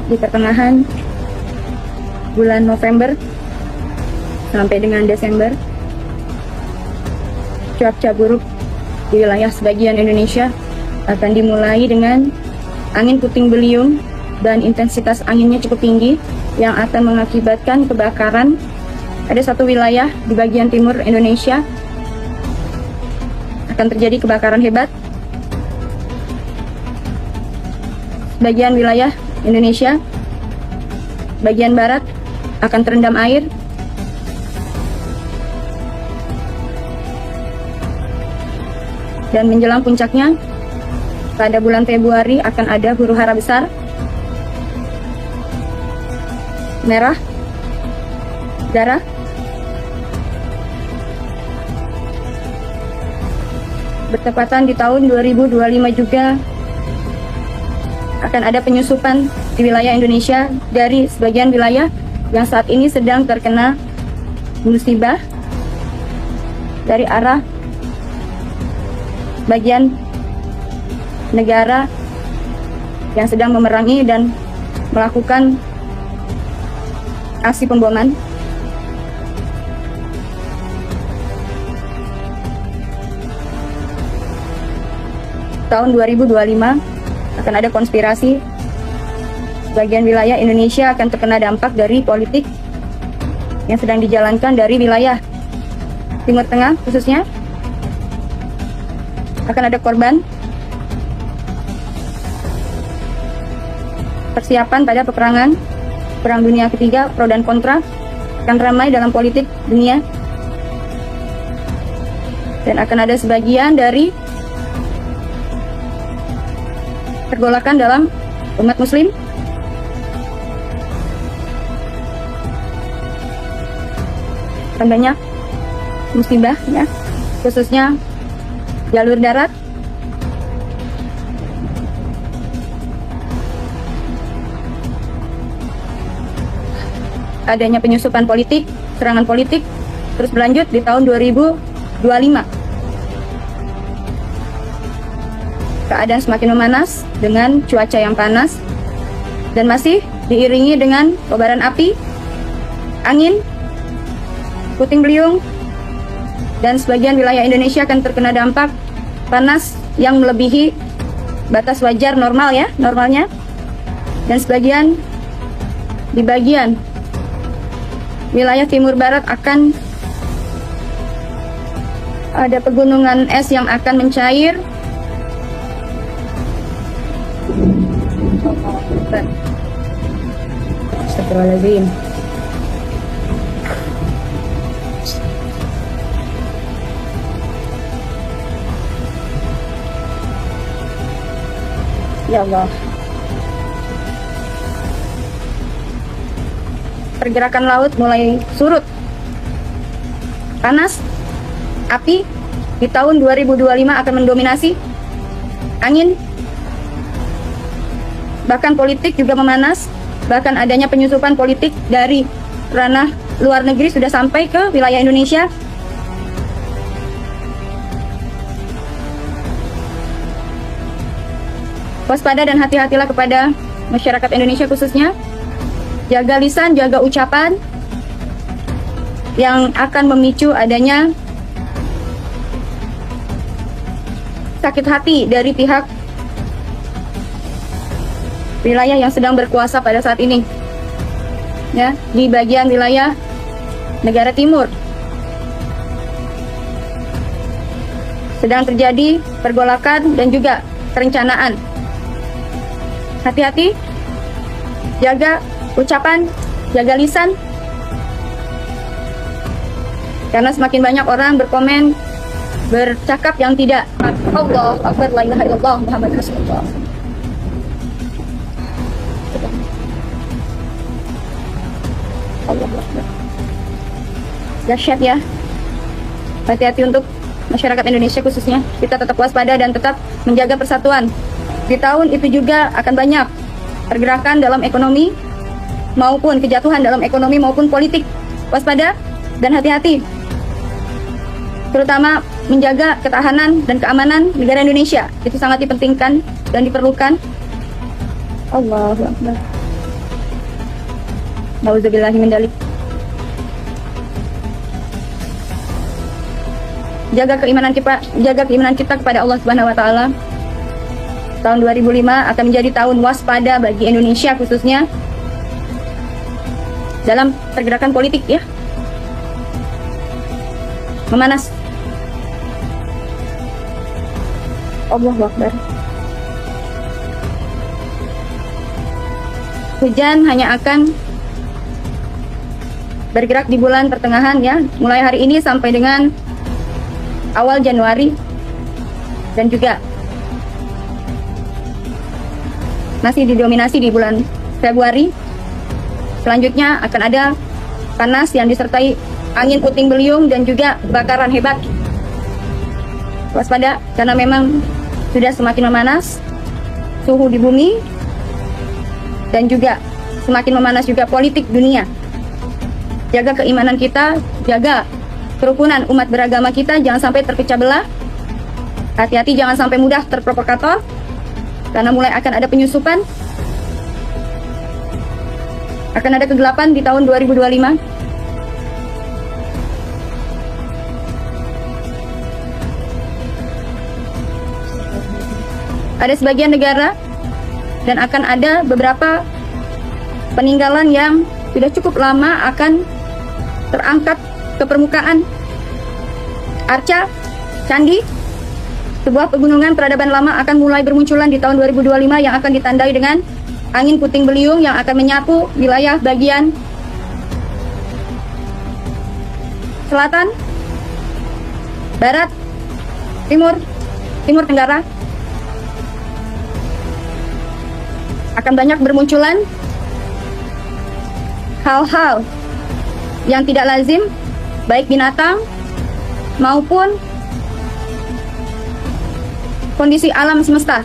di pertengahan bulan November sampai dengan Desember, cuaca buruk di wilayah sebagian Indonesia akan dimulai dengan angin puting beliung dan intensitas anginnya cukup tinggi yang akan mengakibatkan kebakaran. Ada satu wilayah di bagian timur Indonesia akan terjadi kebakaran hebat. Bagian wilayah Indonesia bagian barat akan terendam air. Dan menjelang puncaknya, pada bulan Februari akan ada huru-hara besar, merah, darah, bertepatan di tahun 2025 juga akan ada penyusupan di wilayah Indonesia dari sebagian wilayah yang saat ini sedang terkena musibah dari arah bagian negara yang sedang memerangi dan melakukan aksi pemboman. Tahun 2025 akan ada konspirasi. Bagian wilayah Indonesia akan terkena dampak dari politik yang sedang dijalankan dari wilayah Timur Tengah khususnya. Akan ada korban. Persiapan pada peperangan Perang Dunia Ketiga, pro dan kontra akan ramai dalam politik dunia. Dan akan ada sebagian dari pergolakan dalam umat muslim. Akan banyak musibah ya, khususnya jalur darat. Adanya penyusupan politik, serangan politik terus berlanjut di tahun 2025. Keadaan semakin memanas dengan cuaca yang panas dan masih diiringi dengan kobaran api, angin, puting beliung, dan sebagian wilayah Indonesia akan terkena dampak panas yang melebihi batas wajar normalnya. Dan sebagian di bagian wilayah timur barat akan ada pegunungan es yang akan mencair. Astagfirullahaladzim. Ya Allah. Pergerakan laut mulai surut. Panas, api di tahun 2025 akan mendominasi. Angin, bahkan politik juga memanas. Bahkan adanya penyusupan politik dari ranah luar negeri sudah sampai ke wilayah Indonesia. Waspada dan hati-hatilah kepada masyarakat Indonesia khususnya. Jaga lisan, jaga ucapan yang akan memicu adanya sakit hati dari pihak wilayah yang sedang berkuasa pada saat ini. Ya, di bagian wilayah negara timur sedang terjadi pergolakan dan juga perencanaan. Hati-hati, jaga ucapan, jaga lisan, karena semakin banyak orang berkomen, bercakap yang tidak. Allah Akbar, la ilaha illallah, Muhammad Rasulullah. Allah Akbar. Dahsyat ya. Hati-hati untuk masyarakat Indonesia khususnya. Kita tetap waspada dan tetap menjaga persatuan. Di tahun itu juga akan banyak pergerakan dalam ekonomi maupun kejatuhan dalam ekonomi maupun politik. Waspada dan hati-hati, terutama menjaga ketahanan dan keamanan negara Indonesia. Itu sangat dipentingkan dan diperlukan. Allahu Akbar. Nauzubillahi min dzalik. Jaga keimanan kita kepada Allah Subhanahu wa taala. Tahun 2005 akan menjadi tahun waspada bagi Indonesia khususnya dalam pergerakan politik ya. Memanas. Allahu Akbar. Hujan hanya akan bergerak di bulan pertengahan ya, mulai hari ini sampai dengan awal Januari, dan juga masih didominasi di bulan Februari. Selanjutnya akan ada panas yang disertai angin puting beliung dan juga bakaran hebat. Waspada karena memang sudah semakin memanas suhu di bumi dan juga semakin memanas juga politik dunia. Jaga keimanan kita, jaga kerukunan umat beragama kita, jangan sampai terpecah belah. Hati-hati jangan sampai mudah terprovokator, karena mulai akan ada penyusupan, akan ada kegelapan di tahun 2025. Ada sebagian negara dan akan ada beberapa peninggalan yang sudah cukup lama akan terangkat ke permukaan. Arca, candi, sebuah pegunungan peradaban lama akan mulai bermunculan di tahun 2025 yang akan ditandai dengan angin puting beliung yang akan menyapu wilayah bagian selatan, barat, timur tenggara. Akan banyak bermunculan hal-hal yang tidak lazim, baik binatang maupun kondisi alam semesta.